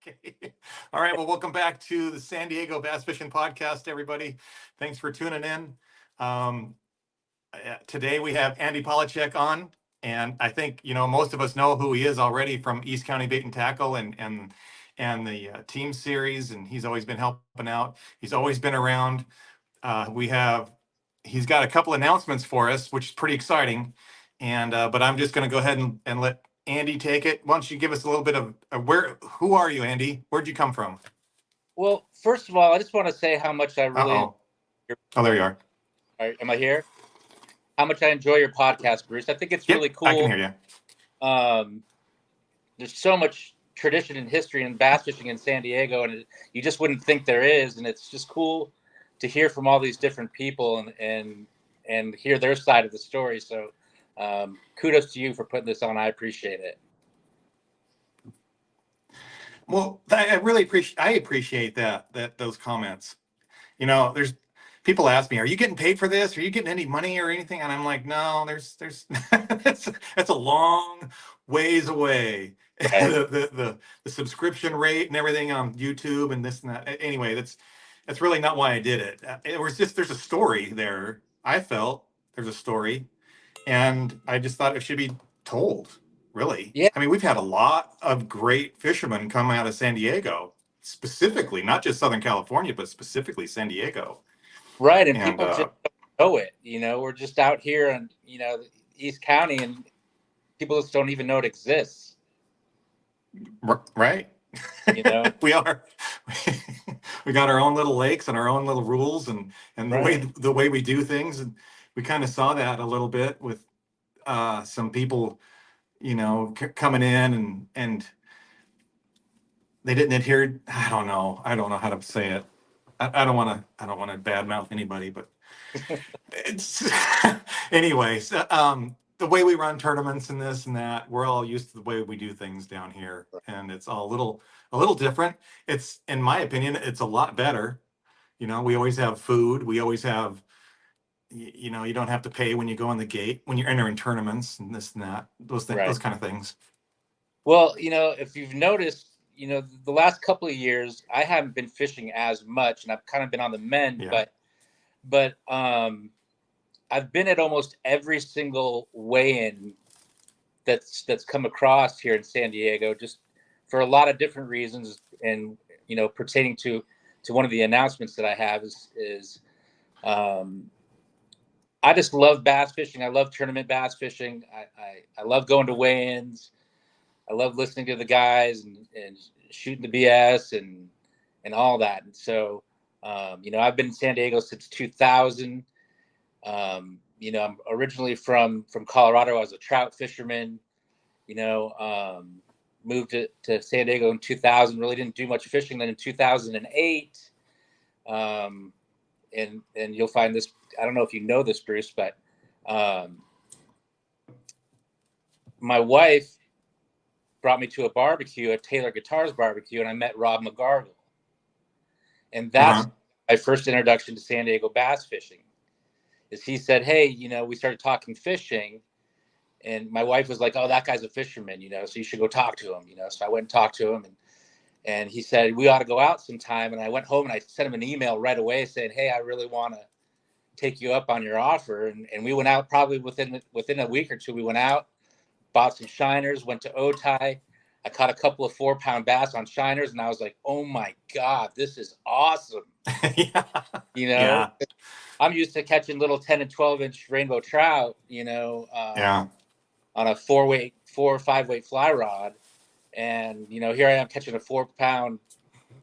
Okay. All right. Well, welcome back to the San Diego Bass Fishing Podcast, everybody. Thanks for tuning in. Um, Today we have Andy Paluczak on, and I think most of us know who he is already from East County Bait and Tackle and the team series, and he's always been helping out. He's always been around. He's got a couple announcements for us, which is pretty exciting. And but I'm just going to go ahead and let Andy take it. Why don't you give us a little bit of who are you, Andy? Where'd you come from? Well, first of all, I just want to say how much I really. Oh, there you are. All right, am I here? How much I enjoy your podcast, Bruce. I think it's really cool. I can hear you. There's so much tradition and history in bass fishing in San Diego, and you just wouldn't think there is. And it's just cool to hear from all these different people and hear their side of the story. So kudos to you for putting this on. I appreciate it. Well, I really appreciate those comments. There's people ask me, "Are you getting paid for this? Are you getting any money or anything?" And I'm like, "No, there's that's a long ways away." Right. the subscription rate and everything on YouTube and this and that. Anyway, that's really not why I did it. It was just there's a story there. I felt there's a story, and I just thought it should be told. Really, Yeah. I mean, we've had a lot of great fishermen come out of San Diego, specifically, not just Southern California, but specifically San Diego. Right, and people just don't know it. We're just out here in East County, and people just don't even know it exists. Right. We are. We got our own little lakes and our own little rules and right. the way we do things, and we kind of saw that a little bit with some people, coming in and they didn't adhere. I don't know how to say it. I don't want to badmouth anybody, but it's anyways. The way we run tournaments and this and that, we're all used to the way we do things down here, and it's all a little different. It's, in my opinion, it's a lot better. We always have food. We always have, you don't have to pay when you go in the gate when you're entering tournaments and this and that. Those things, Right. those kind of things. Well, if you've noticed, the last couple of years, I haven't been fishing as much, and I've kind of been on the mend. Yeah. But I've been at almost every single weigh-in that's come across here in San Diego, just for a lot of different reasons. And pertaining to one of the announcements that I have is I just love bass fishing. I love tournament bass fishing. I love going to weigh-ins. I love listening to the guys and shooting the BS and all that. And so, I've been in San Diego since 2000. I'm originally from Colorado. I was a trout fisherman. Moved to San Diego in 2000. Really didn't do much fishing. Then in 2008, and you'll find this. I don't know if you know this, Bruce, but my wife brought me to a barbecue, a Taylor Guitars barbecue, and I met Rob McGargle. And that's my first introduction to San Diego bass fishing. Is he said, "Hey, we started talking fishing," and my wife was like, "Oh, that guy's a fisherman, so you should go talk to him." So I went and talked to him, and he said, "We ought to go out sometime." And I went home and I sent him an email right away saying, "Hey, I really want to take you up on your offer." And we went out probably within a week or two. We went out, bought some shiners, went to Otay. I caught a couple of 4-pound bass on shiners, and I was like, "Oh my God, this is awesome!" Yeah. I'm used to catching little 10 and 12-inch rainbow trout, on a 4 or 5 weight fly rod, and here I am catching a 4-pound,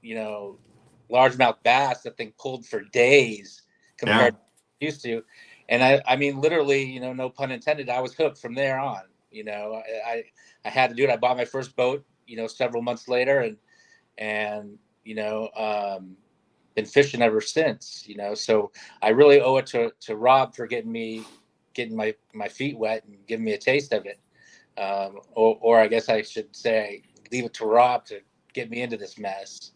largemouth bass. That thing pulled for days compared to used to, and I mean literally, no pun intended, I was hooked from there on. I had to do it. I bought my first boat, several months later, and been fishing ever since. So I really owe it to Rob for getting my feet wet and giving me a taste of it. Or I guess I should say, leave it to Rob to get me into this mess.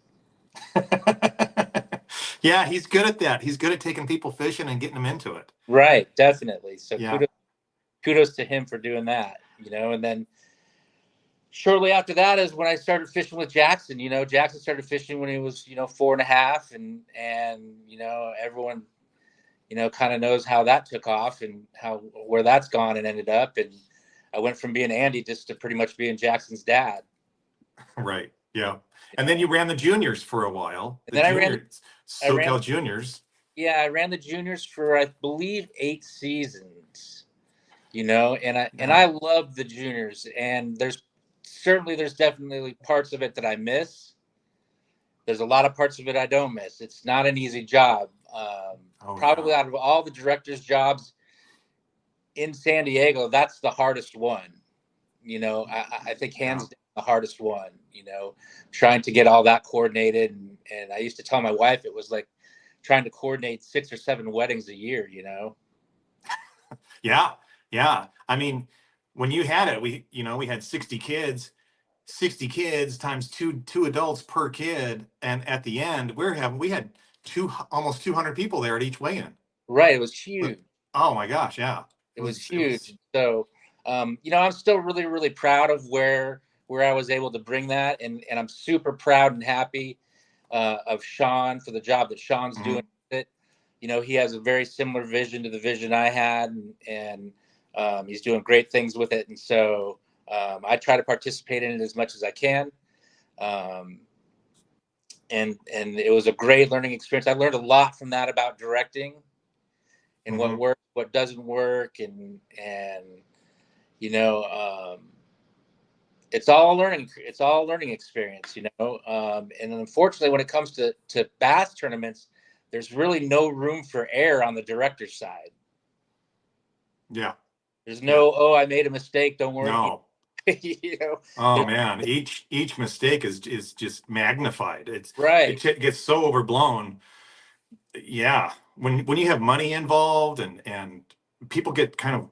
Yeah, he's good at that. He's good at taking people fishing and getting them into it. Right, definitely. So yeah. kudos to him for doing that. And then shortly after that is when I started fishing with Jackson. Jackson started fishing when he was 4.5, and everyone kind of knows how that took off and where that's gone and ended up. And I went from being Andy just to pretty much being Jackson's dad. Right. Yeah. And then you ran the juniors for a while. And The then juniors, I ran SoCal juniors. yeah, I ran the juniors for, I believe, 8 seasons. And I Yeah. love the juniors, and there's definitely parts of it that I miss. There's a lot of parts of it I don't miss. It's not an easy job. Oh Probably yeah. out of all the directors' jobs in San Diego, that's the hardest one. I think Yeah. hands down the hardest one. Trying to get all that coordinated, and I used to tell my wife it was like trying to coordinate 6 or 7 weddings a year. Yeah. Yeah. I mean, when you had it, we had 60 kids times two adults per kid. And at the end, we had almost 200 people there at each weigh-in. Right? It was huge. Oh my gosh. Yeah. It was It was, huge. So, I'm still really, really proud of where I was able to bring that, and I'm super proud and happy of Sean for the job that Sean's doing mhm. with it. He has a very similar vision to the vision I had, and he's doing great things with it. And so I try to participate in it as much as I can. Um, and it was a great learning experience. I learned a lot from that about directing and what Mhm. works, what doesn't work, and you know, it's all a learning experience. And unfortunately, when it comes to bass tournaments, there's really no room for error on the director's side. Yeah. There's Yeah. no, oh, I made a mistake, don't worry. No. you know Oh there's, man, each mistake is just magnified. right, It gets so overblown. Yeah, when you have money involved and people get kind of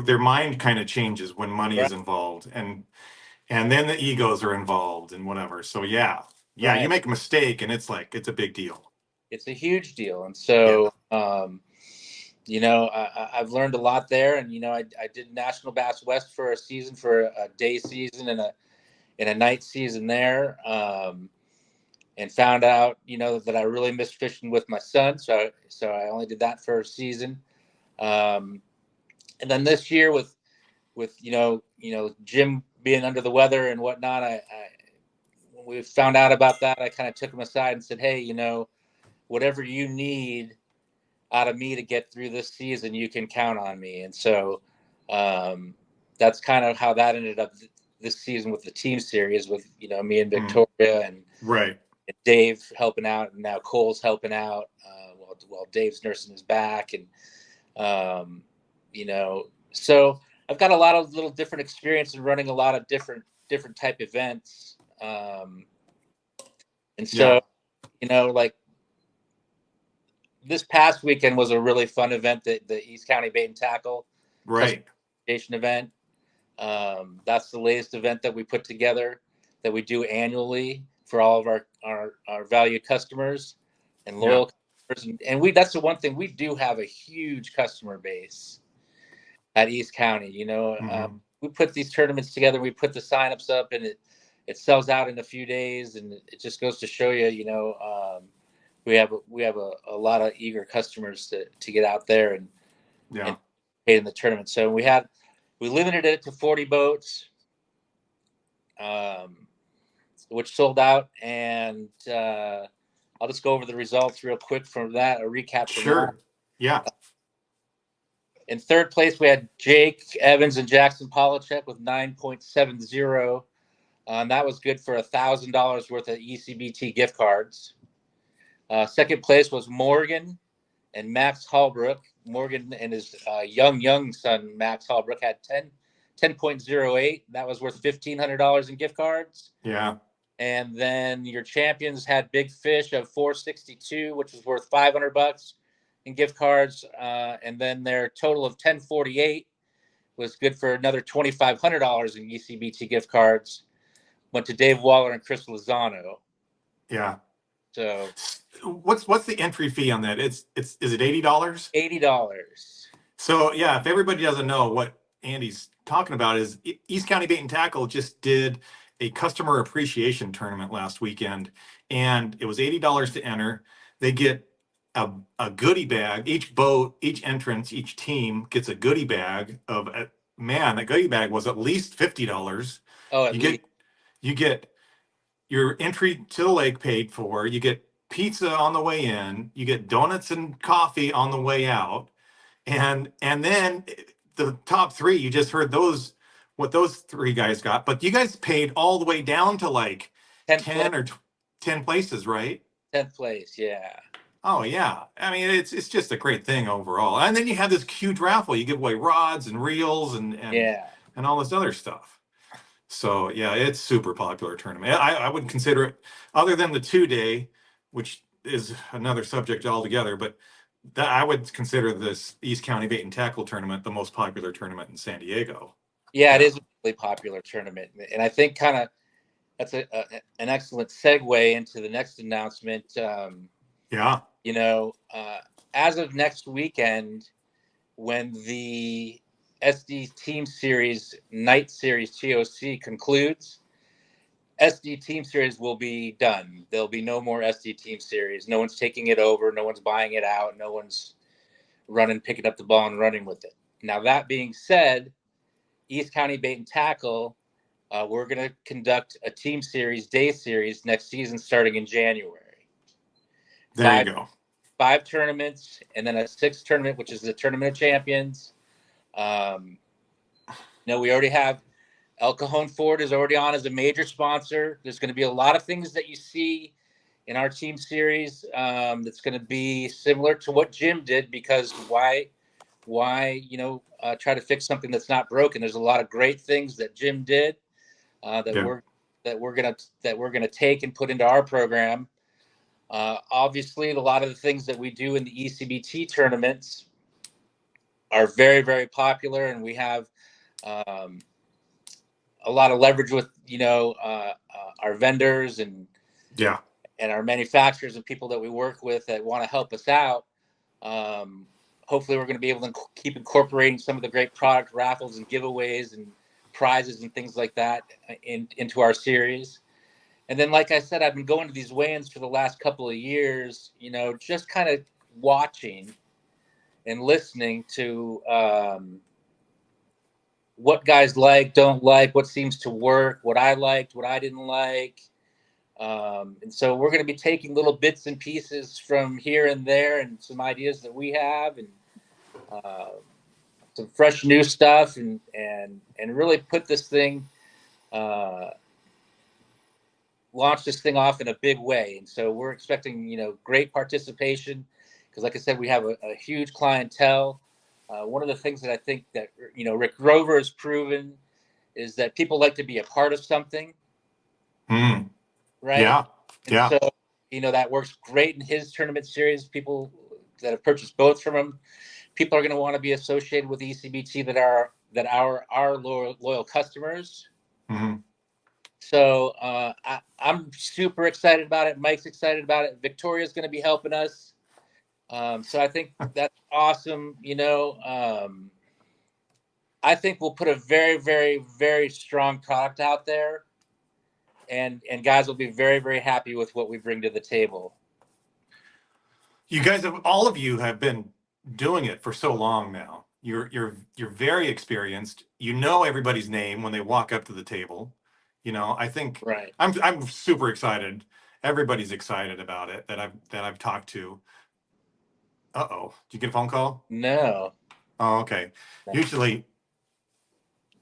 their mind kind of changes when money right, is involved, and then the egos are involved and whatever. So yeah, yeah, you right. make a mistake and it's a big deal. It's a huge deal. And Yeah. so I've learned a lot there. And I did National Bass West for a season, for a day season and a night season there. And found out, that I really missed fishing with my son. So I only did that for a season. Um, and then this year with Jim being under the weather and whatnot, I when we found out about that, I kind of took him aside and said, hey, whatever you need out of me to get through this season, you can count on me. And so um, that's kind of how that ended up this season with the team series, with me and Mm, Victoria right. and Dave helping out, and now Cole's helping out while Dave's nursing his back, and um, so I've got a lot of little different experience in running a lot of different type events, and Yeah. so like this past weekend was a really fun event, the East County Bait and Tackle Right. customization event. That's the latest event that we put together, that we do annually for all of our valued customers and Yeah. loyal customers. And that's the one thing, we do have a huge customer base at East County. Hmm. We put these tournaments together, we put the signups up, and it sells out in a few days, and it just goes to show you, we have a lot of eager customers to get out there and Yeah. participate in the tournament. So we limited it to 40 boats, um, which sold out. And I'll just go over the results real quick from that, a recap from that. Sure. Yeah. In third place, we had Jake Evans and Jackson Paluczak with 9.70. That was good for $1,000 worth of ECBT gift cards. Second place was Morgan and Max Hallbrook. Morgan and his young son, Max Hallbrook, had 10.08. That was worth $1,500 in gift cards. Yeah. And then your champions had Big Fish of 462, which was worth $500 in gift cards. And then their total of 1048 was good for another $2,500 in ECBT gift cards. Went to Dave Waller and Chris Lozano. Yeah. So What's the entry fee on that? Is it $80? $80. So yeah, if everybody doesn't know what Andy's talking about is East County Bait and Tackle just did a customer appreciation tournament last weekend, and it was $80 to enter. They get a goodie bag. Each boat, each entrance, each team gets a goodie bag of man. That goodie bag was at least $50. Oh, at You least. get your entry to the lake paid for. You get pizza on the way in. You get donuts and coffee on the way out, and then the top three. You just heard those what those three guys got, but you guys paid all the way down to like 10th place. 10 or 10 places, right? 10th place. Yeah. Oh yeah, I mean it's just a great thing overall. And then you have this huge raffle. You give away rods and reels Yeah. and all this other stuff. So yeah, it's super popular tournament. I would consider it, other than the 2 day, which is another subject altogether. But that I would consider this East County Bait and Tackle tournament the most popular tournament in San Diego. Yeah, it Yeah. is a really popular tournament, and I think kind of that's an excellent segue into the next announcement. Yeah. You know, as of next weekend, when the SD Team Series Night Series TOC concludes, SD Team Series will be done. There'll be no more SD Team Series. No one's taking it over. No one's buying it out. No one's picking up the ball and running with it. Now, that being said, East County Bait and Tackle, we're going to conduct a team series, day series next season starting in January. There you go. 5 tournaments, and then a 6th tournament, which is the Tournament of Champions. We already have El Cajon Ford is already on as a major sponsor. There's going to be a lot of things that you see in our team series that's going to be similar to what Jim did, because why try to fix something that's not broken? There's a lot of great things that Jim did that we're gonna take and put into our program. Obviously, a lot of the things that we do in the ECBT tournaments are very, very popular, and we have a lot of leverage with our vendors and our manufacturers and people that we work with that want to help us out. Hopefully, we're going to be able to keep incorporating some of the great product raffles and giveaways and prizes and things like that into our series. And then, like I said, I've been going to these weigh-ins for the last couple of years, just kind of watching and listening to what guys don't like, what seems to work, what I liked, what I didn't like. And so we're going to be taking little bits and pieces from here and there and some ideas that we have and some fresh new stuff and really put this thing, launch this thing off in a big way. And so we're expecting, great participation because, like I said, we have a huge clientele. One of the things that I think that, Rick Grover has proven is that people like to be a part of something. Mm. Right. Yeah. And so, that works great in his tournament series. People that have purchased boats from him, people are going to want to be associated with ECBT that are our loyal customers. Mm-hmm. So I'm super excited about it. Mike's excited about it. Victoria's going to be helping us. So I think that's awesome. I think we'll put a very, very, very strong product out there. And guys will be very, very happy with what we bring to the table. You guys all of you have been doing it for so long now. You're very experienced. You know everybody's name when they walk up to the table. I think right. I'm super excited. Everybody's excited about it that I've talked to. Uh-oh. Did you get a phone call? No. Oh, okay. No. Usually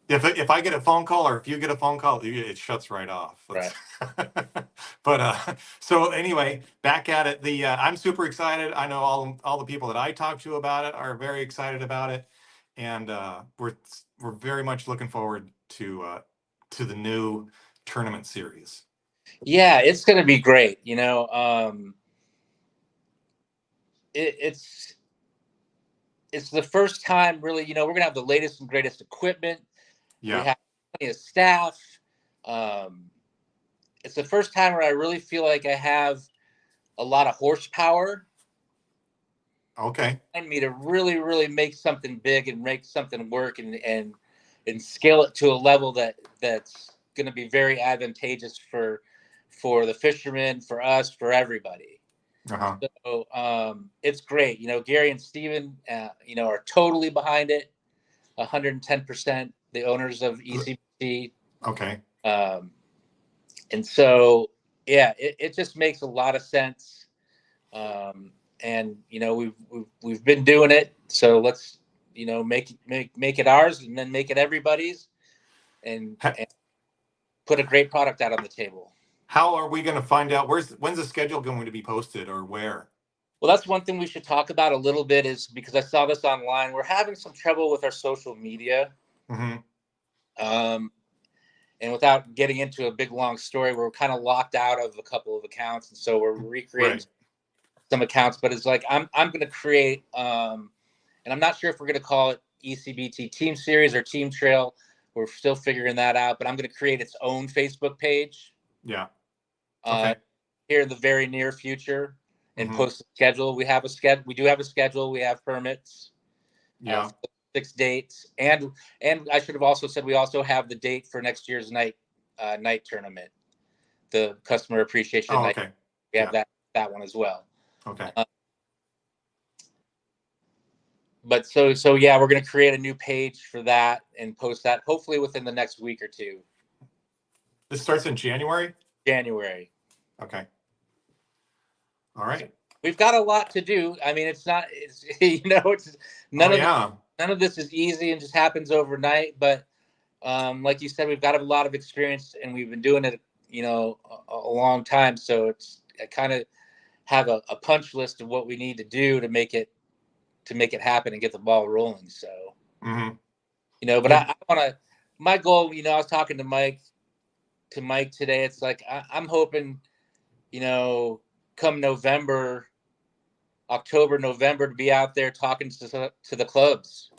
if I get a phone call or if you get a phone call, it shuts right off. Right. But so anyway, back at it. I'm super excited. I know all the people that I talked to about it are very excited about it, and we're very much looking forward to the new tournament series. Yeah, it's going to be great. It's the first time, really. We're going to have the latest and greatest equipment. Yeah. We have plenty of staff. It's the first time where I really feel like I have a lot of horsepower. Okay. And me to really, really make something big and make something work and and scale it to a level that's going to be very advantageous for the fishermen, for us, for everybody. Uh-huh. So it's great. Gary and Steven, are totally behind it, 110%. The owners of ECBT. Okay. And so, yeah, it just makes a lot of sense. And we've been doing it, so let's make it ours, and then make it everybody's, and put a great product out on the table. How are we going to find out when's the schedule going to be posted, or where? Well, that's one thing we should talk about a little bit, is because I saw this online. We're having some trouble with our social media. Mm-hmm. And without getting into a big long story, we're kind of locked out of a couple of accounts, and so we're recreating some accounts. But it's like I'm going to create, and I'm not sure if we're going to call it ECBT Team Series or Team Trail. We're still figuring that out. But I'm going to create its own Facebook page. Yeah. Okay. Here in the very near future, and Mm-hmm. post a schedule. We have a schedule. We do have a schedule. We have permits. Yeah. 6 dates, and I should have also said we also have the date for next year's night tournament, the customer appreciation night. Okay. We have that one as well. Okay. But so yeah, we're going to create a new page for that and post that hopefully within the next week or two. This starts in January? January. Okay. All right. We've got a lot to do. I mean, it's none of this is easy and just happens overnight. But like you said, we've got a lot of experience, and we've been doing it, a long time. So I kind of have a punch list of what we need to do to make it happen and get the ball rolling. So, but I want to. My goal, I was talking to Mike today. It's like I'm hoping, come October, November, to be out there talking to the clubs.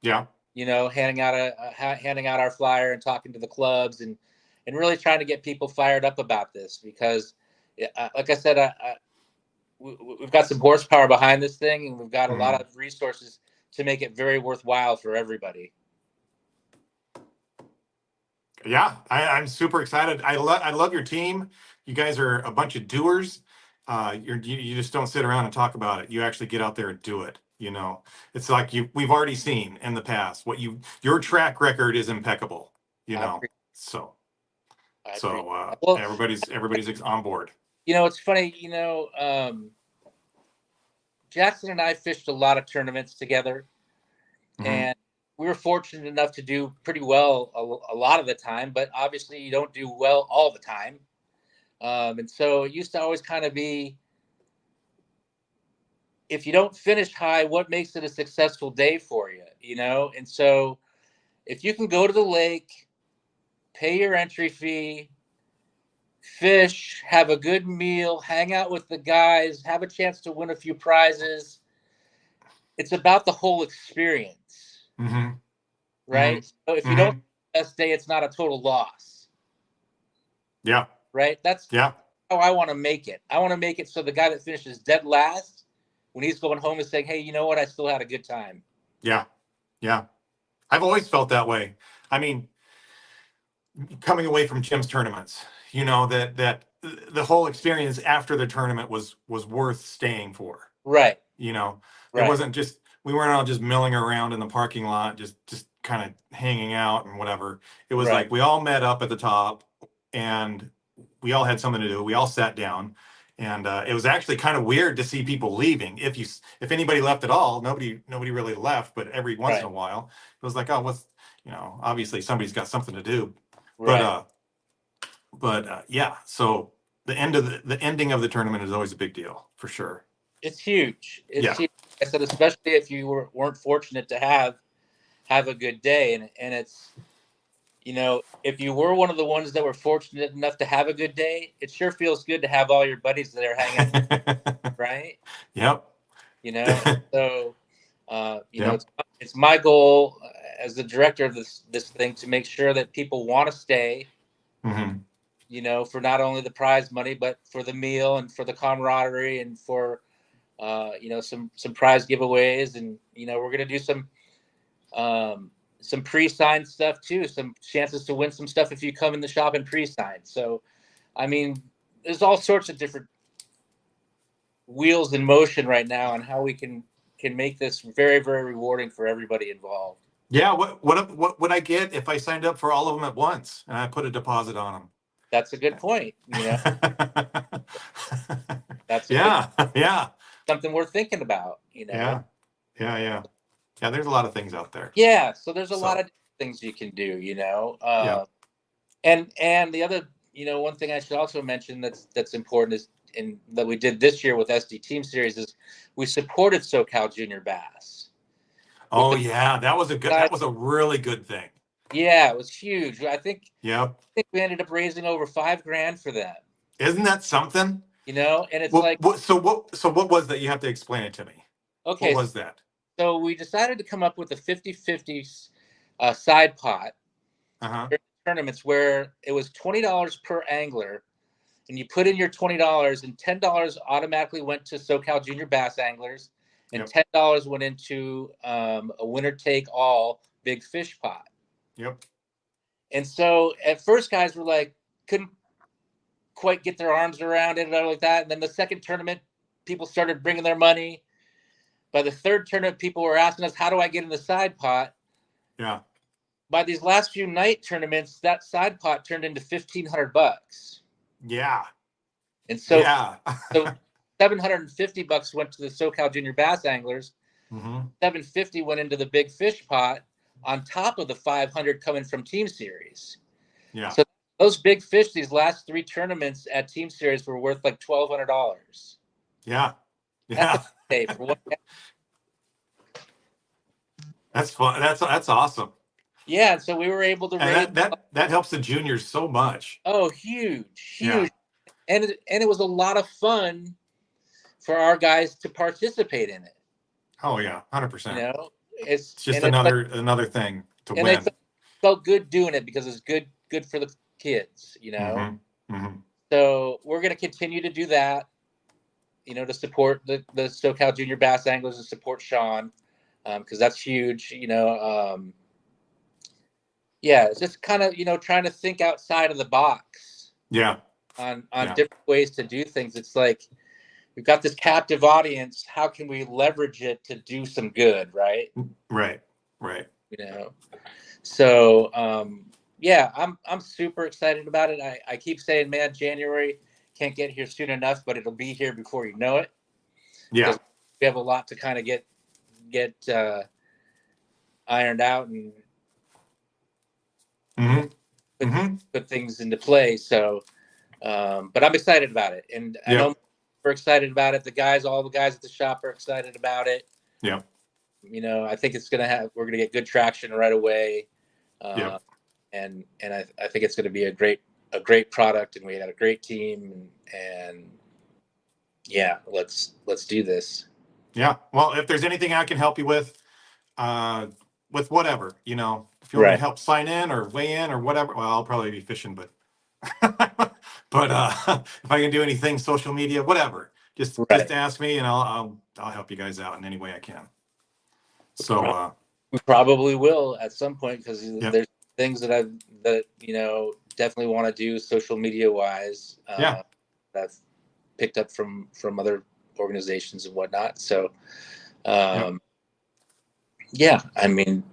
Yeah. Handing out our flyer and talking to the clubs, and really trying to get people fired up about this, because, like I said, we've got some horsepower behind this thing, and we've got a lot of resources to make it very worthwhile for everybody. Yeah, I'm super excited. I love your team. You guys are a bunch of doers. You just don't sit around and talk about it. You actually get out there and do it. It's like we've already seen in the past your track record is impeccable. So everybody's on board. It's funny. Jackson and I fished a lot of tournaments together, and we were fortunate enough to do pretty well a lot of the time, but obviously you don't do well all the time. And so it used to always kind of be, if you don't finish high, what makes it a successful day for you, And so if you can go to the lake, pay your entry fee, fish, have a good meal, hang out with the guys, have a chance to win a few prizes, it's about the whole experience. Right? So if you don't have the best day, it's not a total loss. Yeah. Right? That's how I want to make it. I want to make it so the guy that finishes dead last, when he's going home, is saying, hey, you know what? I still had a good time. Yeah. Yeah. I've always felt that way. I mean, coming away from Jim's tournaments, that the whole experience after the tournament was worth staying for. Right. It wasn't just, we weren't all just milling around in the parking lot, just kind of hanging out and whatever. It was like we all met up at the top, and we all had something to do. We all sat down, and it was actually kind of weird to see people leaving. If anybody left at all, nobody really left. But every once in a while, it was like, oh, what's obviously somebody's got something to do. But yeah. So the ending of the tournament is always a big deal for sure. It's huge. It's huge. I said, especially if you weren't fortunate to have a good day, and it's, if you were one of the ones that were fortunate enough to have a good day, it sure feels good to have all your buddies that are hanging out, right? Yep. So it's my goal as the director of this thing to make sure that people want to stay. For not only the prize money, but for the meal and for the camaraderie and for some prize giveaways, and we're going to do some pre-signed stuff too, some chances to win some stuff if you come in the shop and pre-sign. So, I mean, there's all sorts of different wheels in motion right now on how we can make this very, very rewarding for everybody involved. Yeah. What would I get if I signed up for all of them at once and I put a deposit on them? That's a good point. That's yeah. Yeah. something we're thinking about. Yeah. Yeah. Yeah. Yeah. There's a lot of things out there. Yeah. So there's a lot of things you can do. Yeah. And the other, one thing I should also mention that's important is that we did this year with SD Team Series is we supported SoCal Junior Bass. Oh yeah, that was a really good thing. Yeah, it was huge. I think Yep. we ended up raising over $5,000 for them. Isn't that something? And it's so what was that? You have to explain it to me. Okay. What was that? So we decided to come up with a 50-50 side pot tournaments where it was $20 per angler, and you put in your $20, and $10 automatically went to SoCal Junior Bass Anglers, and $10 went into a winner-take-all big fish pot. Yep. And so at first, guys were like, couldn't quite get their arms around it and like that. And then the second tournament, people started bringing their money. By the third tournament, people were asking us, how do I get in the side pot? Yeah. By these last few night tournaments, that side pot turned into $1,500. Yeah. And so, so $750 went to the SoCal Junior Bass Anglers. $750 went into the big fish pot on top of the $500 coming from Team Series. Yeah. So those big fish, these last three tournaments at Team Series were worth like $1,200. Yeah. Yeah. That's fun. That's awesome. Yeah, so we were able to raise that helps the juniors so much. Oh, huge. Yeah. And it was a lot of fun for our guys to participate in it. Oh yeah, 100%. It's just another thing to win. And they felt good doing it because it's good for the kids. So we're going to continue to do that. To support the SoCal Junior Bass Anglers and support Sean, because that's huge. Yeah, it's just kind of trying to think outside of the box. Yeah. On different ways to do things. It's like we've got this captive audience. How can we leverage it to do some good? Right. Right. So yeah, I'm super excited about it. I keep saying, man, January can't get here soon enough, but it'll be here before you know it. Yeah. We have a lot to kind of get ironed out and put things into play. So, but I'm excited about it, and I know we're excited about it. All the guys at the shop are excited about it. Yeah. I think we're gonna get good traction right away. And I think it's gonna be a great product, and we had a great team, and yeah, let's do this. Yeah. Well, if there's anything I can help you with whatever, if you want to help sign in or weigh in or whatever, well, I'll probably be fishing, but but if I can do anything, social media, whatever, just ask me, and I'll help you guys out in any way I can. So we probably will at some point, because there's things that definitely want to do social media wise. That I've picked up from other organizations and whatnot. So yeah, I mean,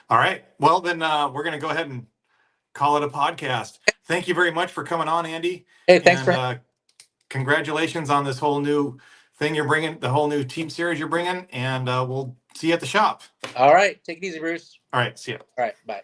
all right. Well, then we're going to go ahead and call it a podcast. Thank you very much for coming on, Andy. Hey, thanks congratulations on this whole new thing you're bringing, the whole new team series you're bringing, and we'll see you at the shop. All right. Take it easy, Bruce. All right. See ya. All right. Bye.